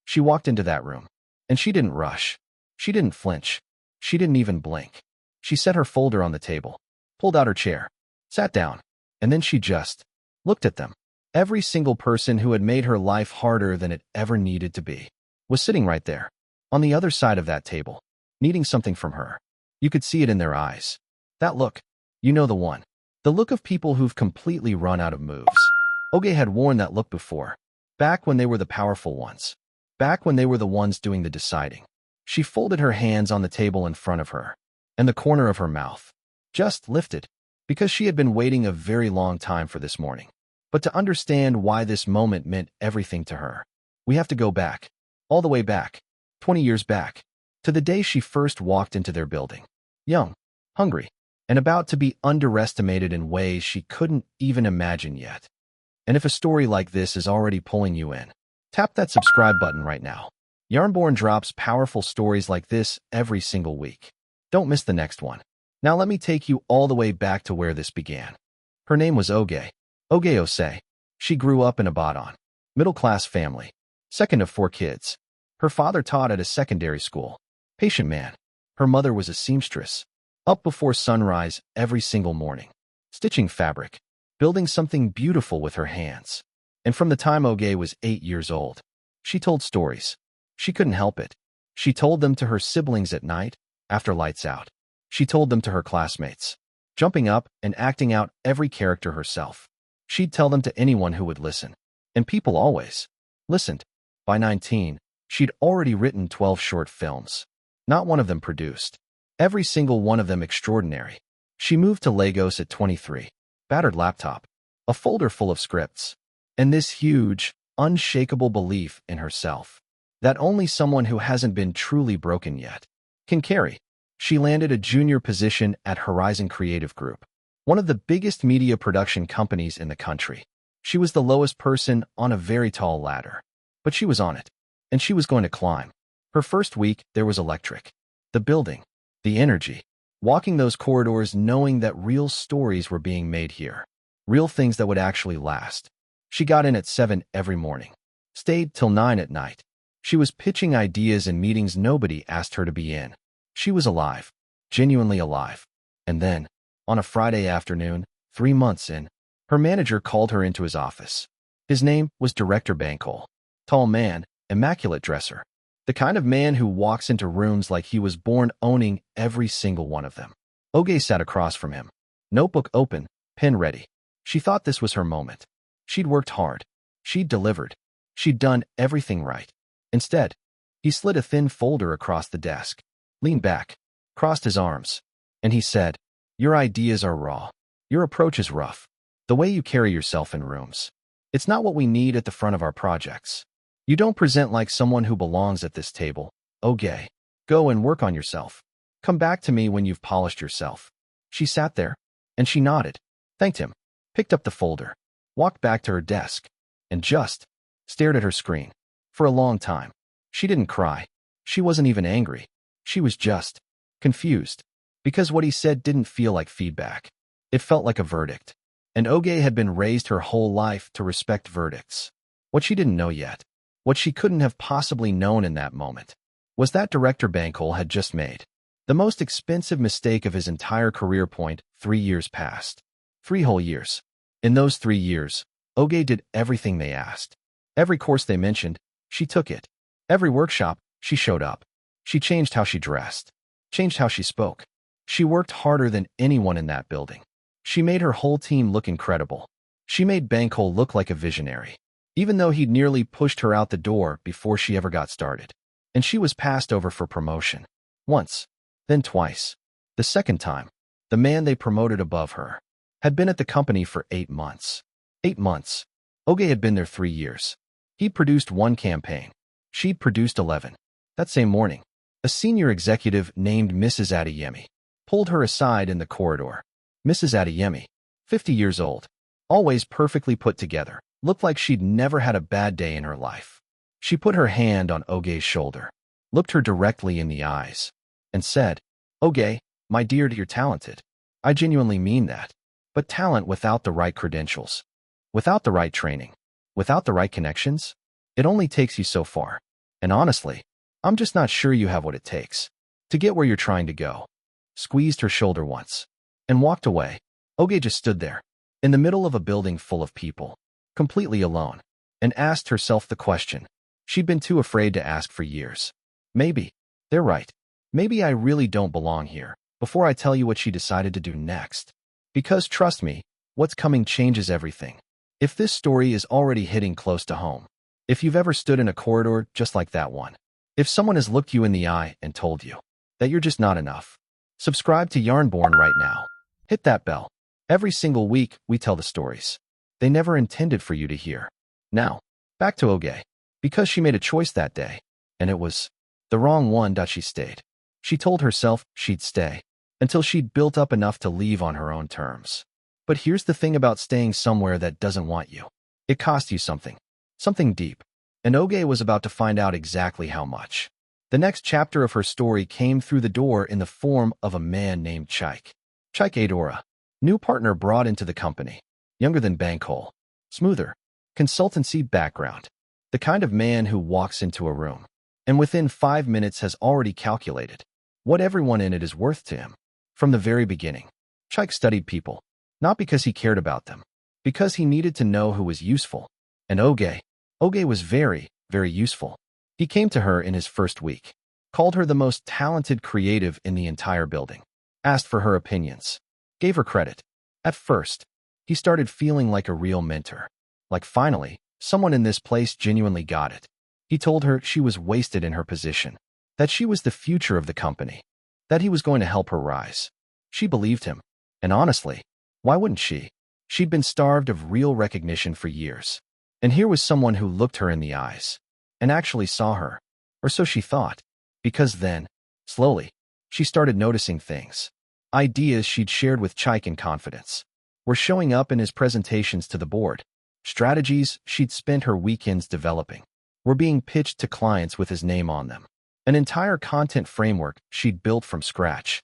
She walked into that room, and she didn't rush. She didn't flinch. She didn't even blink. She set her folder on the table, pulled out her chair, sat down, and then she just looked at them. Every single person who had made her life harder than it ever needed to be was sitting right there, on the other side of that table, needing something from her. You could see it in their eyes. That look. You know the one. The look of people who've completely run out of moves. Oge had worn that look before, back when they were the powerful ones, back when they were the ones doing the deciding. She folded her hands on the table in front of her, and the corner of her mouth just lifted, because she had been waiting a very long time for this morning. But to understand why this moment meant everything to her, we have to go back, all the way back, 20 years back, to the day she first walked into their building. Young, hungry, and about to be underestimated in ways she couldn't even imagine yet. And if a story like this is already pulling you in, tap that subscribe button right now. Yarnborn drops powerful stories like this every single week. Don't miss the next one. Now let me take you all the way back to where this began. Her name was Oge. Oge Ose. She grew up in a Badon, middle-class family, second of 4 kids. Her father taught at a secondary school. Patient man. Her mother was a seamstress, up before sunrise every single morning, stitching fabric, building something beautiful with her hands. And from the time Oge was 8 years old, she told stories. She couldn't help it. She told them to her siblings at night, after lights out. She told them to her classmates, jumping up and acting out every character herself. She'd tell them to anyone who would listen. And people always listened. By 19, she'd already written 12 short films. Not one of them produced. Every single one of them extraordinary. She moved to Lagos at 23. Battered laptop, a folder full of scripts, and this huge, unshakable belief in herself that only someone who hasn't been truly broken yet can carry. She landed a junior position at Horizon Creative Group, one of the biggest media production companies in the country. She was the lowest person on a very tall ladder, but she was on it, and she was going to climb. Her first week, there was electric. The building, the energy, walking those corridors knowing that real stories were being made here, real things that would actually last. She got in at 7 every morning, stayed till 9 at night. She was pitching ideas in meetings nobody asked her to be in. She was alive, genuinely alive. And then, on a Friday afternoon, 3 months in, her manager called her into his office. His name was Director Bankole. Tall man, immaculate dresser. The kind of man who walks into rooms like he was born owning every single one of them. Oge sat across from him, notebook open, pen ready. She thought this was her moment. She'd worked hard. She'd delivered. She'd done everything right. Instead, he slid a thin folder across the desk, leaned back, crossed his arms, and he said, "Your ideas are raw. Your approach is rough. The way you carry yourself in rooms. It's not what we need at the front of our projects. You don't present like someone who belongs at this table. Oge, go and work on yourself. Come back to me when you've polished yourself." She sat there, and she nodded, thanked him, picked up the folder, walked back to her desk, and just stared at her screen. For a long time. She didn't cry. She wasn't even angry. She was just confused, because what he said didn't feel like feedback. It felt like a verdict. And Oge had been raised her whole life to respect verdicts. What she didn't know yet, what she couldn't have possibly known in that moment, was that Director Bankole had just made the most expensive mistake of his entire career. 3 years passed. 3 whole years. In those 3 years, Oge did everything they asked. Every course they mentioned, she took it. Every workshop, she showed up. She changed how she dressed, changed how she spoke. She worked harder than anyone in that building. She made her whole team look incredible. She made Bankole look like a visionary, even though he'd nearly pushed her out the door before she ever got started. And she was passed over for promotion. Once, then twice. The second time, the man they promoted above her had been at the company for 8 months. 8 months. Oge had been there 3 years. He'd produced 1 campaign. She'd produced 11. That same morning, a senior executive named Mrs. Adeyemi pulled her aside in the corridor. Mrs. Adeyemi, 50 years old, always perfectly put together, looked like she'd never had a bad day in her life. She put her hand on Oge's shoulder, looked her directly in the eyes, and said, "Oge, my dear, you're talented. I genuinely mean that. But talent without the right credentials, without the right training, without the right connections, it only takes you so far. And honestly, I'm just not sure you have what it takes to get where you're trying to go. Squeezed her shoulder once and walked away. Oge just stood there, in the middle of a building full of people, completely alone, and asked herself the question she'd been too afraid to ask for years. Maybe they're right. Maybe I really don't belong here. Before I tell you what she decided to do next. Because trust me, what's coming changes everything. If this story is already hitting close to home, if you've ever stood in a corridor just like that one, if someone has looked you in the eye and told you that you're just not enough, subscribe to Yarnborn right now. Hit that bell. Every single week, we tell the stories they never intended for you to hear. Now, back to Oge. Because she made a choice that day, and it was the wrong one. She stayed. She told herself she'd stay until she'd built up enough to leave on her own terms. But here's the thing about staying somewhere that doesn't want you. It costs you something. Something deep. And Oge was about to find out exactly how much. The next chapter of her story came through the door in the form of a man named Chike. Chike Adora, new partner brought into the company. Younger than Bankhole. Smoother. Consultancy background. The kind of man who walks into a room and within 5 minutes has already calculated what everyone in it is worth to him. From the very beginning, Chike studied people, not because he cared about them, because he needed to know who was useful. And Oge was very, very useful. He came to her in his first week, called her the most talented creative in the entire building, asked for her opinions, gave her credit. At first, he started feeling like a real mentor, like finally, someone in this place genuinely got it. He told her she was wasted in her position, that she was the future of the company, that he was going to help her rise. She believed him. And honestly, why wouldn't she? She'd been starved of real recognition for years. And here was someone who looked her in the eyes and actually saw her, or so she thought, because then, slowly, she started noticing things. Ideas she'd shared with Chike in confidence were showing up in his presentations to the board. Strategies she'd spent her weekends developing were being pitched to clients with his name on them. An entire content framework she'd built from scratch,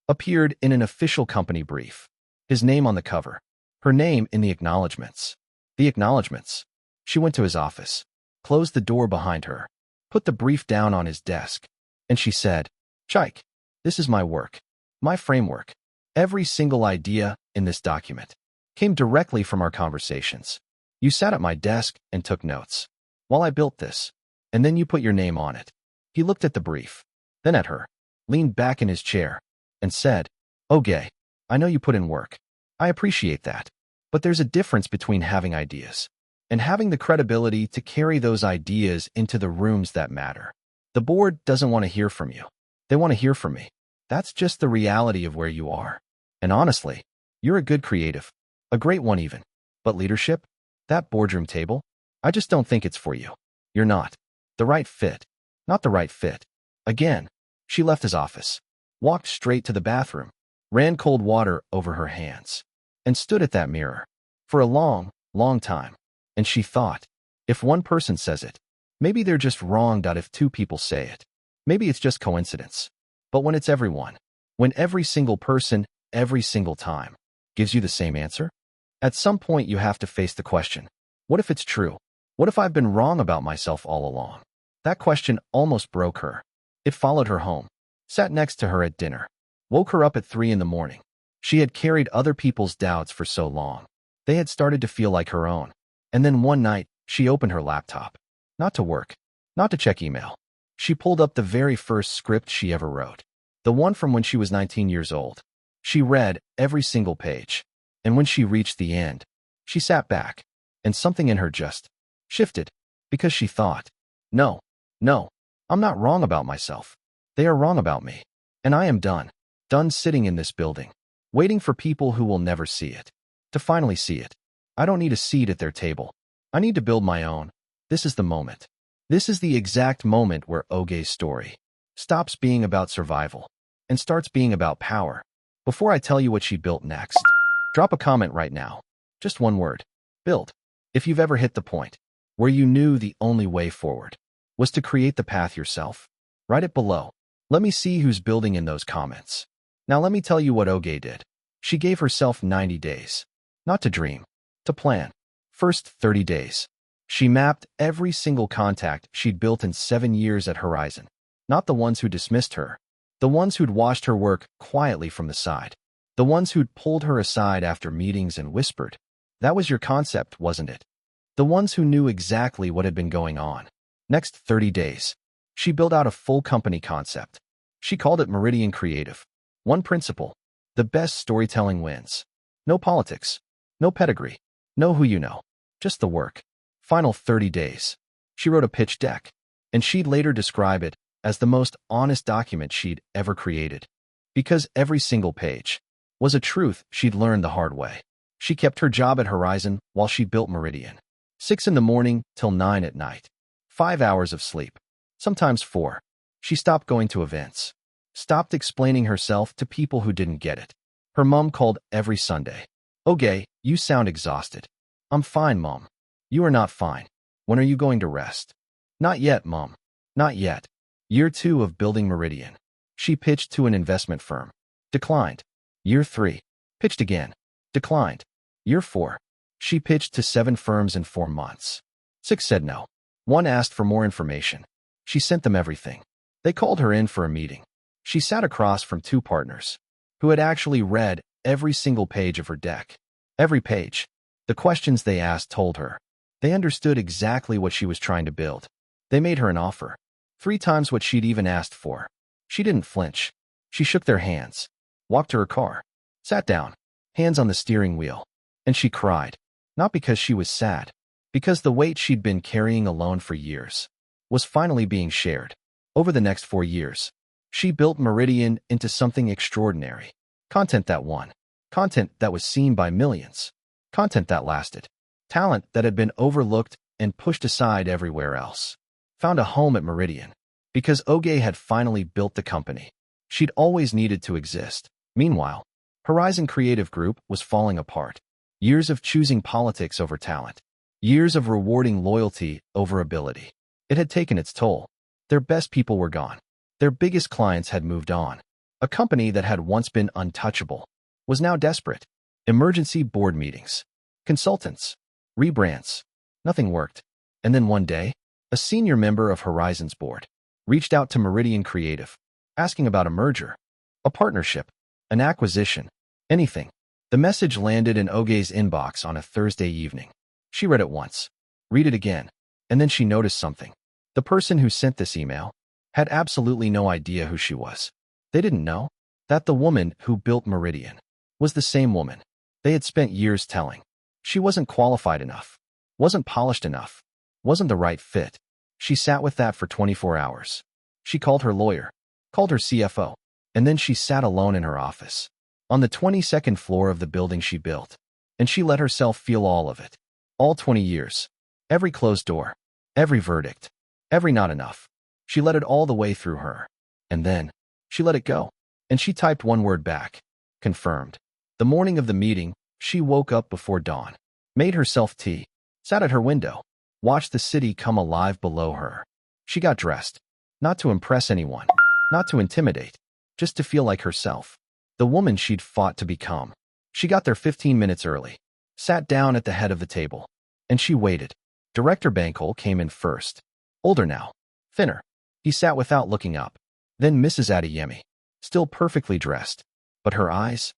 appeared in an official company brief. His name on the cover, her name in the acknowledgments. The acknowledgments. She went to his office, closed the door behind her, put the brief down on his desk, and she said, "Chike, this is my work, my framework. Every single idea in this document came directly from our conversations. You sat at my desk and took notes while I built this, and then you put your name on it." He looked at the brief, then at her, leaned back in his chair, and said, "Oge, I know you put in work. I appreciate that. But there's a difference between having ideas and having the credibility to carry those ideas into the rooms that matter. The board doesn't want to hear from you. They want to hear from me. That's just the reality of where you are. And honestly, you're a good creative, a great one even. But leadership? That boardroom table? I just don't think it's for you. You're not the right fit. Not the right fit." Again, she left his office, walked straight to the bathroom, ran cold water over her hands, and stood at that mirror for a long, long time. And she thought, if one person says it, maybe they're just wrong. If two people say it, maybe it's just coincidence. But when it's everyone, when every single person, every single time, gives you the same answer, at some point you have to face the question, what if it's true? What if I've been wrong about myself all along? That question almost broke her. It followed her home, sat next to her at dinner, woke her up at 3 in the morning. She had carried other people's doubts for so long. They had started to feel like her own. And then one night, she opened her laptop. Not to work, not to check email. She pulled up the very first script she ever wrote. The one from when she was 19 years old. She read every single page. And when she reached the end, she sat back, and something in her just shifted, because she thought, no, I'm not wrong about myself. They are wrong about me. And I am done sitting in this building, waiting for people who will never see it, to finally see it. I don't need a seat at their table. I need to build my own. This is the moment. This is the exact moment where Oge's story stops being about survival and starts being about power. Before I tell you what she built next, drop a comment right now. Just one word. Build. If you've ever hit the point where you knew the only way forward was to create the path yourself, write it below. Let me see who's building in those comments. Now let me tell you what Oge did. She gave herself 90 days. Not to dream, to plan. First 30 days, She mapped every single contact she'd built in 7 years at Horizon. Not the ones who dismissed her. The ones who'd watched her work quietly from the side. The ones who'd pulled her aside after meetings and whispered, "That was your concept, wasn't it?" The ones who knew exactly what had been going on. Next 30 days, she built out a full company concept. She called it Meridian Creative. One principle: the best storytelling wins. No politics. No pedigree. No who you know. Just the work. Final 30 days. She wrote a pitch deck, and she'd later describe it as the most honest document she'd ever created. Because every single page was a truth she'd learned the hard way. She kept her job at Horizon while she built Meridian. 6 in the morning till 9 at night. 5 hours of sleep. Sometimes 4. She stopped going to events. Stopped explaining herself to people who didn't get it. Her mom called every Sunday. "Oge, you sound exhausted." "I'm fine, Mom." "You are not fine. When are you going to rest?" "Not yet, Mom. Not yet." Year 2 of building Meridian. She pitched to an investment firm. Declined. Year 3. Pitched again. Declined. Year 4. She pitched to 7 firms in 4 months. 6 said no. 1 asked for more information. She sent them everything. They called her in for a meeting. She sat across from 2 partners who had actually read every single page of her deck. Every page. The questions they asked told her. They understood exactly what she was trying to build. They made her an offer. 3 times what she'd even asked for. She didn't flinch. She shook their hands, walked to her car, sat down, hands on the steering wheel, and she cried. Not because she was sad, because the weight she'd been carrying alone for years was finally being shared. Over the next 4 years, she built Meridian into something extraordinary. Content that won. Content that was seen by millions. Content that lasted. Talent that had been overlooked and pushed aside everywhere else found a home at Meridian because Oge had finally built the company she'd always needed to exist. Meanwhile, Horizon Creative Group was falling apart. Years of choosing politics over talent. Years of rewarding loyalty over ability. It had taken its toll. Their best people were gone. Their biggest clients had moved on. A company that had once been untouchable was now desperate. Emergency board meetings. Consultants. Rebrands. Nothing worked. And then one day, a senior member of Horizon's board reached out to Meridian Creative, asking about a merger, a partnership, an acquisition, anything. The message landed in Oge's inbox on a Thursday evening. She read it once, read it again, and then she noticed something. The person who sent this email had absolutely no idea who she was. They didn't know that the woman who built Meridian was the same woman they had spent years telling. She wasn't qualified enough, wasn't polished enough, wasn't the right fit. She sat with that for 24 hours. She called her lawyer, called her CFO, and then she sat alone in her office, on the 22nd floor of the building she built, and she let herself feel all of it. All 20 years. Every closed door. Every verdict. Every not enough. She let it all the way through her. And then, she let it go. And she typed one word back. Confirmed. The morning of the meeting, she woke up before dawn, made herself tea, sat at her window, watched the city come alive below her. She got dressed. Not to impress anyone. Not to intimidate. Just to feel like herself. The woman she'd fought to become. She got there 15 minutes early. Sat down at the head of the table. And she waited. Director Bankole came in first. Older now. Thinner. He sat without looking up. Then Mrs. Adeyemi. Still perfectly dressed. But her eyes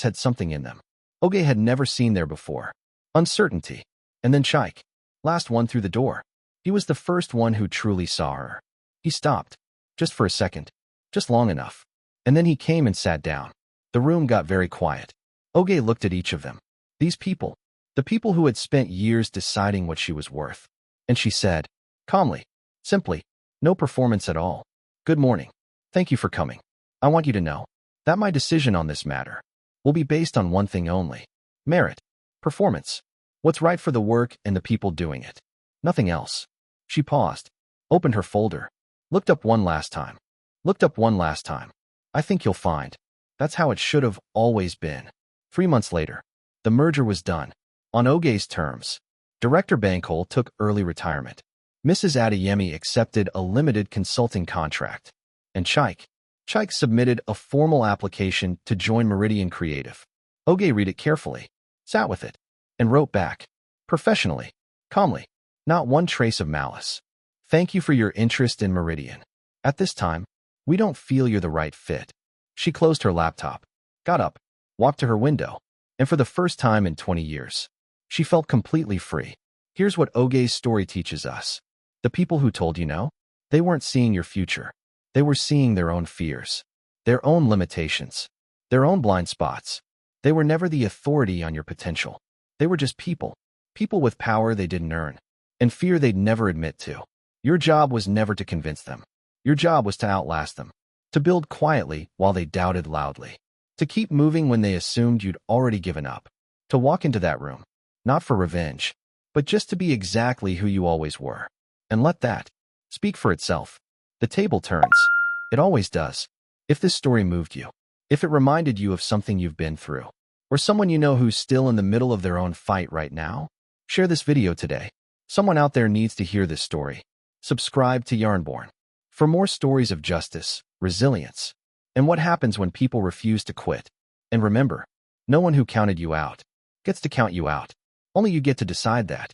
had something in them Oge had never seen there before. Uncertainty. And then Chike. Last one through the door. He was the first one who truly saw her. He stopped. Just for a second. Just long enough. And then he came and sat down. The room got very quiet. Oge looked at each of them. These people. The people who had spent years deciding what she was worth. And she said, calmly, simply, no performance at all. Good morning. Thank you for coming. I want you to know that my decision on this matter will be based on one thing only. Merit. Performance. What's right for the work and the people doing it. Nothing else. She paused, opened her folder, looked up one last time. Looked up one last time. I think you'll find that's how it should have always been. 3 months later, the merger was done. On Oge's terms, Director Bankole took early retirement. Mrs. Adeyemi accepted a limited consulting contract. And Chike submitted a formal application to join Meridian Creative. Oge read it carefully, sat with it, and wrote back. Professionally, calmly. Not one trace of malice. Thank you for your interest in Meridian. At this time, we don't feel you're the right fit. She closed her laptop, got up, walked to her window, and for the first time in 20 years, she felt completely free. Here's what Oge's story teaches us. The people who told you no, they weren't seeing your future. They were seeing their own fears, their own limitations, their own blind spots. They were never the authority on your potential. They were just people with power they didn't earn, and fear they'd never admit to. Your job was never to convince them. Your job was to outlast them, to build quietly while they doubted loudly, to keep moving when they assumed you'd already given up, to walk into that room, not for revenge, but just to be exactly who you always were. And let that speak for itself. The table turns. It always does. If this story moved you, if it reminded you of something you've been through, or someone you know who's still in the middle of their own fight right now, share this video today. Someone out there needs to hear this story. Subscribe to Yarnborn for more stories of justice, resilience, and what happens when people refuse to quit. And remember, no one who counted you out gets to count you out. Only you get to decide that.